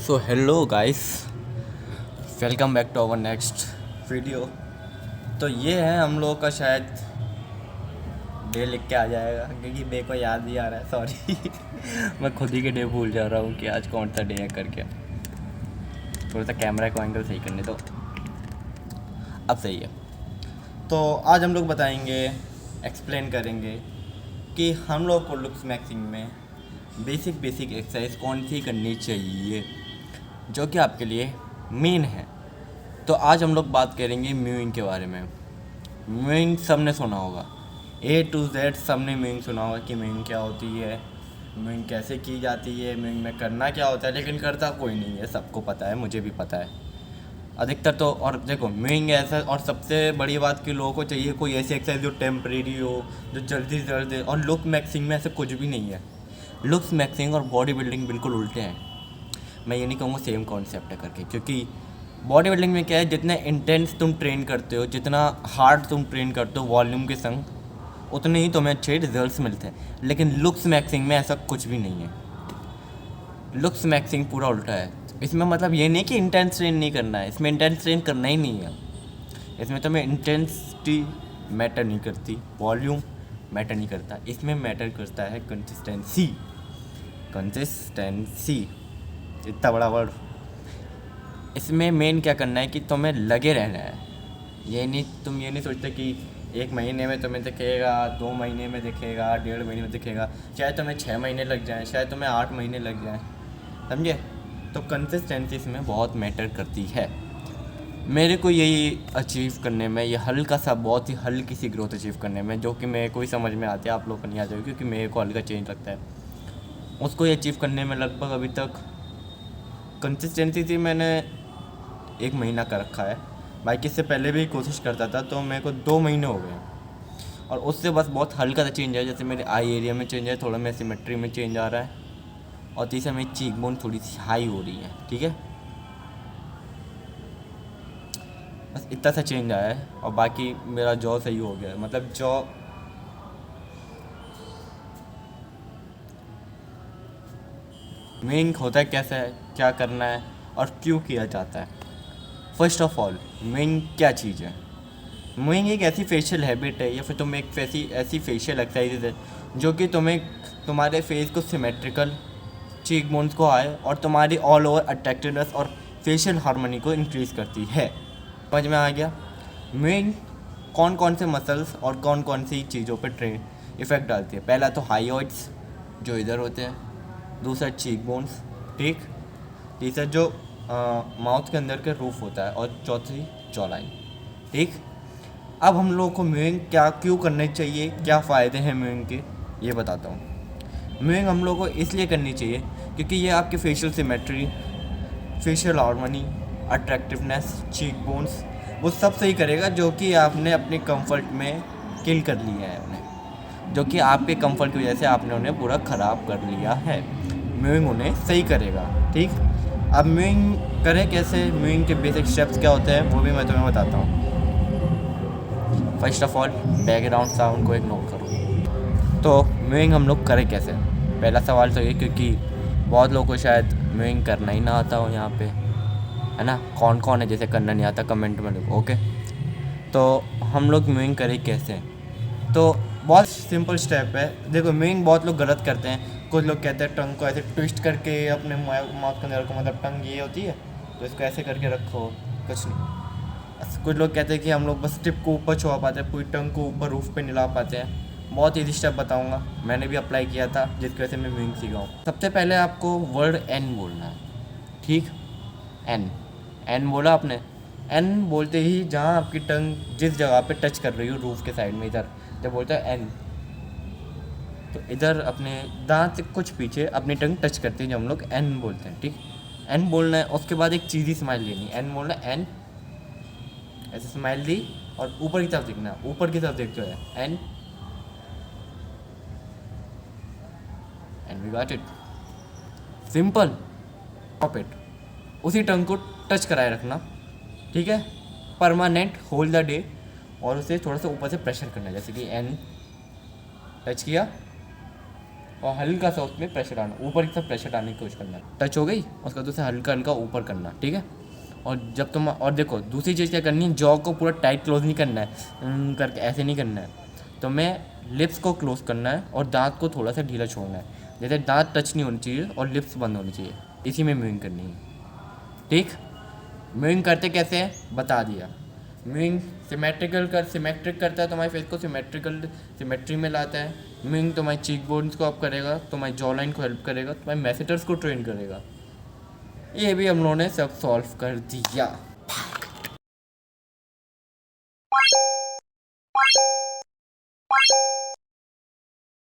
So hello guys, welcome back to our next video. तो ये है हम लोगों का शायद डे लिख के आ जाएगा क्योंकि डे को याद नहीं आ रहा है। सॉरी मैं खुद ही के डे भूल जा रहा हूँ कि आज कौन सा डे है करके। थोड़ा सा कैमरा को एंगल सही करने दो, अब सही है। तो आज हम लोग बताएंगे, एक्सप्लेन करेंगे कि हम लोग को लुक्स मैक्सिंग में बेसिक एक्सरसाइज कौन सी करनी चाहिए जो कि आपके लिए मेन है। तो आज हम लोग बात करेंगे म्यूइंग के बारे में। म्यूइंग सब ने सुना होगा, A to Z सब ने म्यूइंग सुना होगा कि म्यूइंग क्या होती है, म्यूइंग कैसे की जाती है, म्यूइंग में करना क्या होता है, लेकिन करता कोई नहीं है। सबको पता है, मुझे भी पता है अधिकतर तो। और देखो म्यूइंग ऐसा, और सबसे बड़ी बात कि लोगों को चाहिए कोई ऐसी एक्सरसाइज जो टेम्परेरी हो, जो जल्दी से जल्दी। और लुक मैक्सिंग में ऐसा कुछ भी नहीं है। लुक्स मैक्सिंग और बॉडी बिल्डिंग बिल्कुल उल्टे हैं। मैं ये नहीं कहूँगा सेम कॉन्सेप्ट है करके, क्योंकि बॉडी बिल्डिंग में क्या है, जितना इंटेंस तुम ट्रेन करते हो, जितना हार्ड तुम ट्रेन करते हो वॉल्यूम के संग, उतने ही तुम्हें अच्छे रिजल्ट्स मिलते हैं। लेकिन लुक्स मैक्सिंग में ऐसा कुछ भी नहीं है। लुक्स मैक्सिंग पूरा उल्टा है। इसमें मतलब ये नहीं कि इंटेंस ट्रेन नहीं करना है, इसमें इंटेंस ट्रेन करना ही नहीं है। इसमें तुम्हें इंटेंसिटी मैटर नहीं करती, वॉल्यूम मैटर नहीं करता, इसमें मैटर करता है कंसिस्टेंसी। कंसिस्टेंसी इतना बड़ा वर्ड। इसमें मेन क्या करना है कि तुम्हें लगे रहना है। तुम ये नहीं सोचते कि 1 महीने में तुम्हें दिखेगा, 2 महीने में दिखेगा, 1.5 महीने में दिखेगा। शायद तुम्हें 6 महीने लग जाएँ, शायद तुम्हें 8 महीने लग जाएँ, समझे। तो कंसिस्टेंसी इसमें बहुत मैटर करती है। मेरे को यही अचीव करने में, ये हल्का सा, बहुत ही हल्की सी ग्रोथ अचीव करने में, जो कि मेरे को ही समझ में आती है, आप लोग को नहीं आ जाएगी क्योंकि मेरे को हल्का चेंज लगता है, उसको ये अचीव करने में लगभग अभी तक कंसिस्टेंसी थी मैंने 1 महीना कर रखा है। बाकी इससे पहले भी कोशिश करता था, तो मेरे को 2 महीने हो गए। और उससे बस बहुत हल्का सा चेंज है, जैसे मेरे आई एरिया में चेंज है, थोड़ा मेरे सिमेट्री में चेंज आ रहा है, और तीसरा मेरी चीक बोन थोड़ी सी हाई हो रही है। ठीक है, बस इतना सा चेंज आया है। और बाकी मेरा जॉ सही हो गया है, मतलब जॉ मेन होता है कैसा है, क्या करना है और क्यों किया जाता है। फर्स्ट ऑफ ऑल, मेन क्या चीज़ है। मूविंग एक ऐसी फेशियल हैबिट है, या फिर तुम एक ऐसी फेशियल एक्सरसाइज है जो कि तुम्हें तुम्हारे फेस को सिमेट्रिकल, चीक बोन्स को आए, और तुम्हारी ऑल ओवर अट्रैक्टिवनेस और फेशियल हार्मनी को इंक्रीज़ करती है। समझ में आ गया। मूविंग कौन कौन से मसल्स और कौन कौन सी चीज़ों पर ट्रेन इफ़ेक्ट डालती है। पहला तो हाईऑइड्स जो इधर होते हैं, दूसरा चीक बोन्स, ठीक, तीसरा जो माउथ के अंदर के रूफ होता है, और चौथी जॉ लाइन, ठीक। अब हम लोगों को मूविंग क्यों करनी चाहिए, क्या फ़ायदे हैं मूविंग के, ये बताता हूँ। मूविंग हम लोगों को इसलिए करनी चाहिए क्योंकि ये आपके facial symmetry, facial harmony, attractiveness, cheek bones, वो सब सही करेगा जो कि आपने अपने कंफर्ट में किल कर लिया है आपने, जो कि आपके कंफर्ट की वजह से आपने उन्हें पूरा ख़राब कर लिया है। मूविंग उन्हें सही करेगा, ठीक। अब मूविंग करें कैसे, मूविंग के बेसिक स्टेप्स क्या होते हैं वो भी मैं तुम्हें बताता हूँ। First of all, background sound को इग्नोर करो। तो मूविंग हम लोग करें कैसे, पहला सवाल तो ये, क्योंकि बहुत लोगों को शायद मूविंग करना ही ना आता हो यहाँ पे, है ना। कौन कौन है जैसे करना नहीं आता, कमेंट में लिखो, ओके। तो हम लोग मूविंग करें कैसे, तो बहुत सिंपल स्टेप है। देखो मूविंग बहुत लोग गलत करते हैं। कुछ लोग कहते हैं टंग को ऐसे ट्विस्ट करके अपने माउथ के अंदर रखो, मतलब टंग ये होती है तो इसको ऐसे करके रखो, कुछ नहीं। कुछ लोग कहते हैं कि हम लोग बस टिप को ऊपर छुआ पाते हैं, पूरी टंग को ऊपर रूफ पे ला पाते हैं। बहुत ईजी स्टेप बताऊंगा, मैंने भी अप्लाई किया था, जिसकी वजह से मैं मूविंग सीखा हूँ। सबसे पहले आपको वर्ड एन बोलना है, ठीक। एन एन बोला आपने, एन बोलते ही जहाँ आपकी टंग जिस जगह पे टच कर रही हो रूफ के साइड में, इधर जब बोलते हैं एन, तो इधर अपने दांत से कुछ पीछे अपनी टंग टच करती है, जब हम लोग एन बोलते हैं, ठीक। एन बोलना है, उसके बाद एक चीज़ी स्माइल लेनी, एन बोलना है, एन ऐसे स्माइल दी, और ऊपर की तरफ देखना, ऊपर की तरफ देखते हुए एन, and we got it, simple. Stop it, उसी टंग को टच कराए रखना, ठीक है। परमानेंट होल्ड द डे, और उसे थोड़ा सा ऊपर से प्रेशर करना, जैसे कि एन टच किया, और हल्का सा उसमें प्रेशर आना, ऊपर की तरफ प्रेशर आने की कोशिश करना। टच हो गई, उसका दूसरा हल्का हल्का ऊपर करना, ठीक है। और जब तुम, और देखो दूसरी चीज़ क्या करनी है, जॉ को पूरा टाइट क्लोज नहीं करना है, करके ऐसे नहीं करना है, तो मैं लिप्स को क्लोज करना है और दांत को थोड़ा सा ढीला छोड़ना है, जैसे दांत टच नहीं होनी चाहिए और लिप्स बंद होनी चाहिए, इसी में म्यूइंग करनी है, ठीक। म्यूइंग करते कैसे हैं बता दिया। म्यूइंग सिमेट्रिक करता है, तुम्हारे फेस को सिमेट्री में लाता है। म्यूइंग तुम्हारी चीक बोन्स को अप करेगा, तुम्हारी जॉ लाइन को हेल्प करेगा, तुम्हारे मैसेटर्स को ट्रेन करेगा। ये भी हम लोगों ने सब सॉल्व कर दिया।